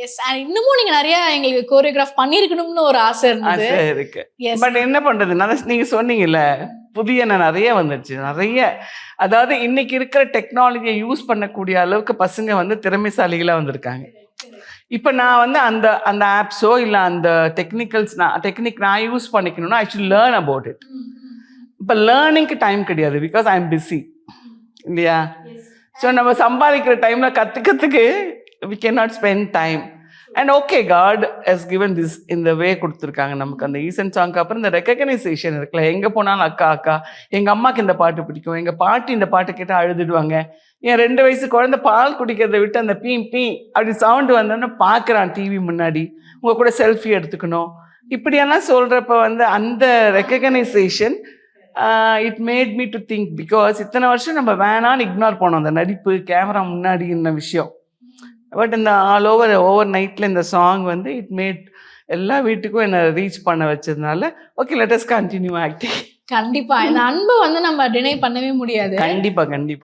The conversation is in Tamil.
எஸ். இன்னமும் நீங்க நிறைய எங்களுக்கு கோரியோகிராஃப் பண்ணிருக்கணும்னு ஒரு ஆசை இருந்தது. ஆசை இருக்கு. எஸ். பட் என்ன பண்றது, நீங்க சொன்னீங்கல்ல, புதிய நிறைய வந்துருச்சு. நிறைய அதாவது இன்னைக்கு இருக்கிற டெக்னாலஜியை யூஸ் பண்ணக்கூடிய அளவுக்கு பசங்க வந்து திறமைசாலிகளா வந்திருக்காங்க. இப்போ நான் வந்து அந்த அந்த ஆப்ஸோ இல்லை அந்த டெக்னிக் நான் யூஸ் பண்ணிக்கணும்னா I should learn about it. இப்போ லேர்னிங்க்கு டைம் கிடையாது, பிகாஸ் ஐ எம் பிஸி இல்லையா? ஸோ நம்ம சம்பாதிக்கிற டைமில் கற்றுக்கிறதுக்கு we can not spend time. And okay, God has given this இந்த வே கொடுத்துருக்காங்க நமக்கு. அந்த ஈசன் சாங்க்கு அப்புறம் இந்த ரெக்கக்னைசேஷன் இருக்குல்ல, எங்கே போனாலும் அக்கா அக்கா, எங்கள் அம்மாவுக்கு இந்த பாட்டு பிடிக்கும், எங்கள் பாட்டி இந்த பாட்டு கேட்டால் அழுதுடுவாங்க. என் 2 வயசு குழந்தை பால் குடிக்கிறத விட்டு அந்த பீ பீ அப்படி சவுண்டு வந்தோன்னு பார்க்குறான் டிவி முன்னாடி, உங்கள் கூட செல்ஃபி எடுத்துக்கணும் இப்படியெல்லாம் சொல்கிறப்ப வந்து அந்த recognisation it made me to think. Because இத்தனை வருஷம் நம்ம வேணான்னு இக்னோர் பண்ணோம் அந்த நடிப்பு கேமரா முன்னாடி இந்த விஷயம். பட் இந்த ஓவர் நைட்டில் இந்த சாங் வந்து இட் மேட் எல்லா வீட்டுக்கும் என்னை ரீச் பண்ண வச்சதுனால okay, let us continue acting. கண்டிப்பா இந்த அன்பு வந்து நம்ம டினை பண்ணவே முடியாது. கண்டிப்பா கண்டிப்பா.